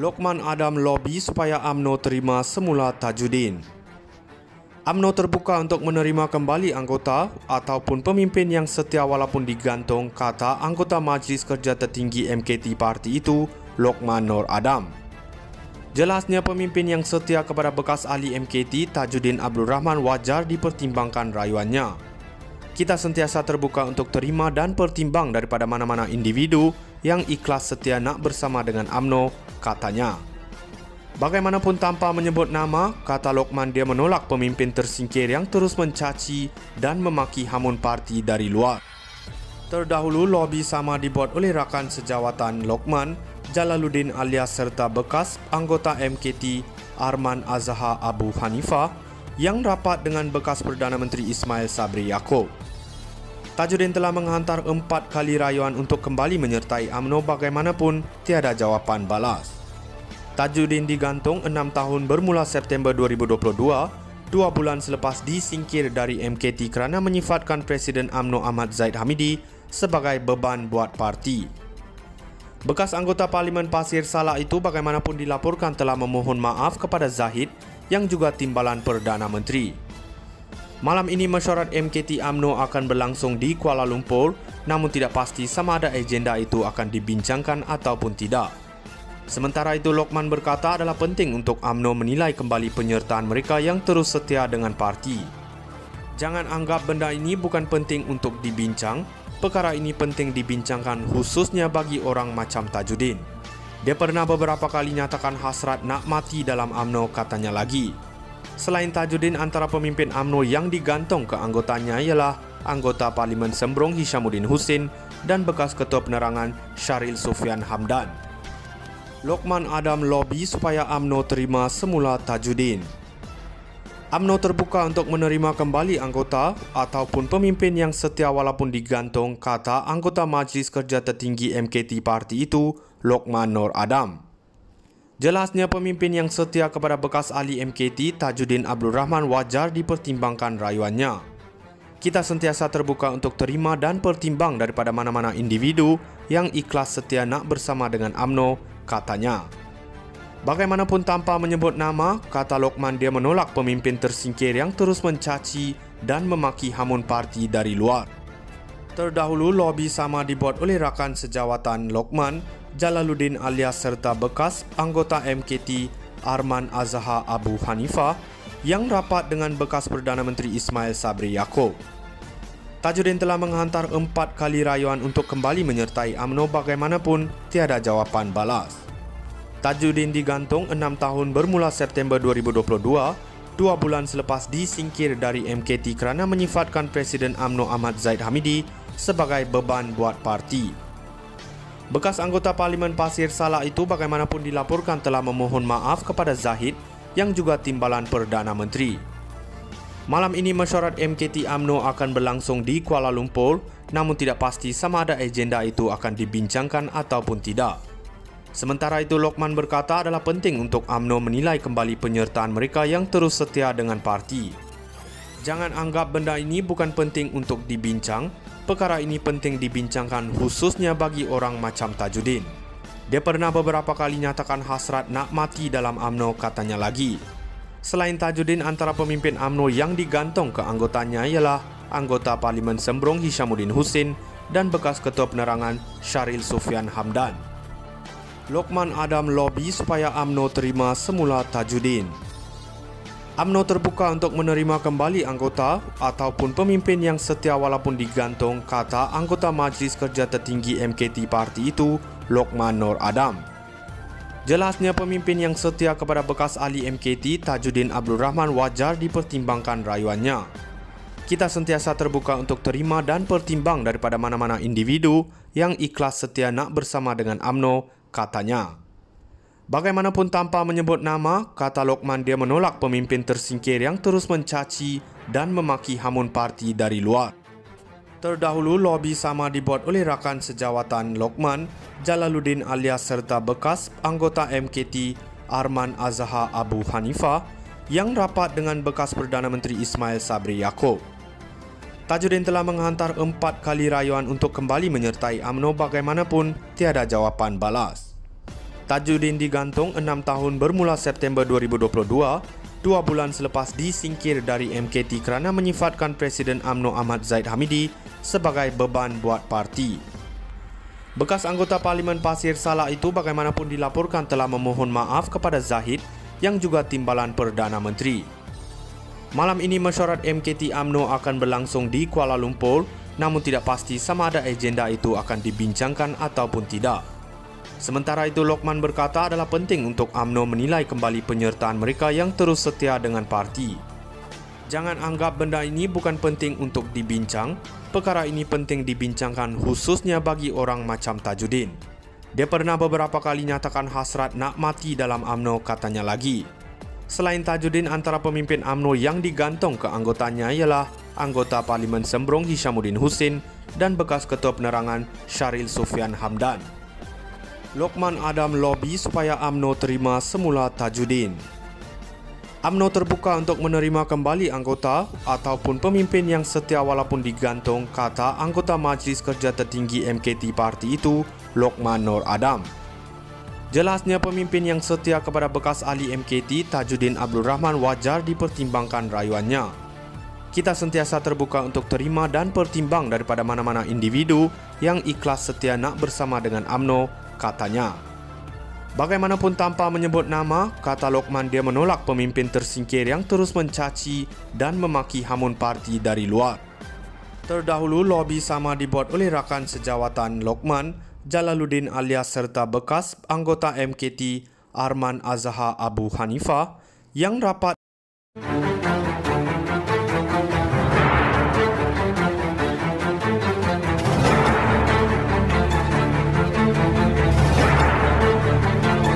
Lokman Adam lobi supaya UMNO terima semula Tajudin. UMNO terbuka untuk menerima kembali anggota ataupun pemimpin yang setia walaupun digantung, kata anggota Majlis Kerja Tertinggi MKT Parti itu, Lokman Nur Adam. Jelasnya pemimpin yang setia kepada bekas ahli MKT Tajudin Abdul Rahman wajar dipertimbangkan rayuannya. Kita sentiasa terbuka untuk terima dan pertimbang daripada mana-mana individu yang ikhlas setia nak bersama dengan UMNO, katanya. Bagaimanapun tanpa menyebut nama, kata Lokman, dia menolak pemimpin tersingkir yang terus mencaci dan memaki hamun parti dari luar. Terdahulu, lobi sama dibuat oleh rakan sejawatan Lokman, Jalaluddin alias serta bekas anggota MKT Arman Azhar Abu Hanifah yang rapat dengan bekas Perdana Menteri Ismail Sabri Yaakob. Tajudin telah menghantar 4 kali rayuan untuk kembali menyertai UMNO, bagaimanapun tiada jawapan balas. Tajudin digantung 6 tahun bermula September 2022, 2 bulan selepas disingkir dari MKT kerana menyifatkan Presiden UMNO Ahmad Zahid Hamidi sebagai beban buat parti. Bekas anggota Parlimen Pasir Salak itu bagaimanapun dilaporkan telah memohon maaf kepada Zahid yang juga timbalan Perdana Menteri. Malam ini mesyuarat MKT UMNO akan berlangsung di Kuala Lumpur, namun tidak pasti sama ada agenda itu akan dibincangkan ataupun tidak. Sementara itu, Lokman berkata adalah penting untuk UMNO menilai kembali penyertaan mereka yang terus setia dengan parti. Jangan anggap benda ini bukan penting untuk dibincang, perkara ini penting dibincangkan khususnya bagi orang macam Tajudin. Dia pernah beberapa kali nyatakan hasrat nak mati dalam UMNO, katanya lagi. Selain Tajudin, antara pemimpin UMNO yang digantung ke anggotanya ialah anggota Parlimen Sembrong Hishamuddin Hussein dan bekas Ketua Penerangan Syaril Sufian Hamdan. Lokman Adam lobi supaya UMNO terima semula Tajudin. UMNO terbuka untuk menerima kembali anggota ataupun pemimpin yang setia walaupun digantung, kata anggota Majlis Kerja Tertinggi MKT Parti itu, Lokman Nur Adam. Jelasnya pemimpin yang setia kepada bekas ahli MKT Tajudin Abdul Rahman wajar dipertimbangkan rayuannya. Kita sentiasa terbuka untuk terima dan pertimbang daripada mana-mana individu yang ikhlas setia nak bersama dengan UMNO, katanya. Bagaimanapun tanpa menyebut nama, kata Lokman, dia menolak pemimpin tersingkir yang terus mencaci dan memaki hamun parti dari luar. Terdahulu, lobi sama dibuat oleh rakan sejawatan Lokman, Jalaluddin alias serta bekas anggota MKT Arman Azhar Abu Hanifah yang rapat dengan bekas Perdana Menteri Ismail Sabri Yaakob. Tajudin telah menghantar 4 kali rayuan untuk kembali menyertai UMNO, bagaimanapun tiada jawapan balas. Tajudin digantung 6 tahun bermula September 2022, 2 bulan selepas disingkir dari MKT kerana menyifatkan Presiden UMNO Ahmad Zahid Hamidi sebagai beban buat parti. Bekas anggota Parlimen Pasir Salak itu bagaimanapun dilaporkan telah memohon maaf kepada Zahid yang juga timbalan Perdana Menteri. Malam ini mesyuarat MKT UMNO akan berlangsung di Kuala Lumpur, namun tidak pasti sama ada agenda itu akan dibincangkan ataupun tidak. Sementara itu, Lokman berkata adalah penting untuk UMNO menilai kembali penyertaan mereka yang terus setia dengan parti. Jangan anggap benda ini bukan penting untuk dibincang, perkara ini penting dibincangkan khususnya bagi orang macam Tajudin. Dia pernah beberapa kali nyatakan hasrat nak mati dalam UMNO, katanya lagi. Selain Tajudin, antara pemimpin UMNO yang digantung ke anggotanya ialah anggota Parlimen Sembrong Hishamuddin Hussein dan bekas Ketua Penerangan Syaril Sufian Hamdan. Lokman Adam lobi supaya UMNO terima semula Tajudin. UMNO terbuka untuk menerima kembali anggota ataupun pemimpin yang setia walaupun digantung, kata anggota Majlis Kerja Tertinggi MKT Parti itu, Lokman Nur Adam. Jelasnya pemimpin yang setia kepada bekas ahli MKT Tajudin Abdul Rahman wajar dipertimbangkan rayuannya. Kita sentiasa terbuka untuk terima dan pertimbang daripada mana-mana individu yang ikhlas setia nak bersama dengan UMNO, katanya. Bagaimanapun tanpa menyebut nama, kata Lokman, dia menolak pemimpin tersingkir yang terus mencaci dan memaki hamun parti dari luar. Terdahulu, lobi sama dibuat oleh rakan sejawatan Lokman, Jalaluddin alias serta bekas anggota MKT Arman Azhar Abu Hanifah yang rapat dengan bekas Perdana Menteri Ismail Sabri Yaakob. Tajudin telah menghantar 4 kali rayuan untuk kembali menyertai UMNO, bagaimanapun tiada jawapan balas. Tajudin digantung 6 tahun bermula September 2022, 2 bulan selepas disingkir dari MKT kerana menyifatkan Presiden UMNO Ahmad Zahid Hamidi sebagai beban buat parti. Bekas anggota Parlimen Pasir Salak itu bagaimanapun dilaporkan telah memohon maaf kepada Zahid yang juga timbalan Perdana Menteri. Malam ini mesyuarat MKT UMNO akan berlangsung di Kuala Lumpur, namun tidak pasti sama ada agenda itu akan dibincangkan ataupun tidak. Sementara itu, Lokman berkata adalah penting untuk UMNO menilai kembali penyertaan mereka yang terus setia dengan parti. Jangan anggap benda ini bukan penting untuk dibincang. Perkara ini penting dibincangkan khususnya bagi orang macam Tajudin. Dia pernah beberapa kali nyatakan hasrat nak mati dalam UMNO, katanya lagi. Selain Tajudin, antara pemimpin UMNO yang digantung ke anggotanya ialah anggota Parlimen Sembrong Hishamuddin Hussein dan bekas Ketua Penerangan Syaril Sufian Hamdan. Lokman Adam lobi supaya UMNO terima semula Tajudin. UMNO terbuka untuk menerima kembali anggota ataupun pemimpin yang setia walaupun digantung, kata anggota Majlis Kerja Tertinggi MKT Parti itu, Lokman Nur Adam. Jelasnya pemimpin yang setia kepada bekas ahli MKT Tajudin Abdul Rahman wajar dipertimbangkan rayuannya. Kita sentiasa terbuka untuk terima dan pertimbang daripada mana-mana individu yang ikhlas setia nak bersama dengan UMNO, katanya. Bagaimanapun tanpa menyebut nama, kata Lokman, dia menolak pemimpin tersingkir yang terus mencaci dan memaki hamun parti dari luar. Terdahulu, lobi sama dibuat oleh rakan sejawatan Lokman, Jalaluddin alias serta bekas anggota MKT Arman Azhar Abu Hanifah yang rapat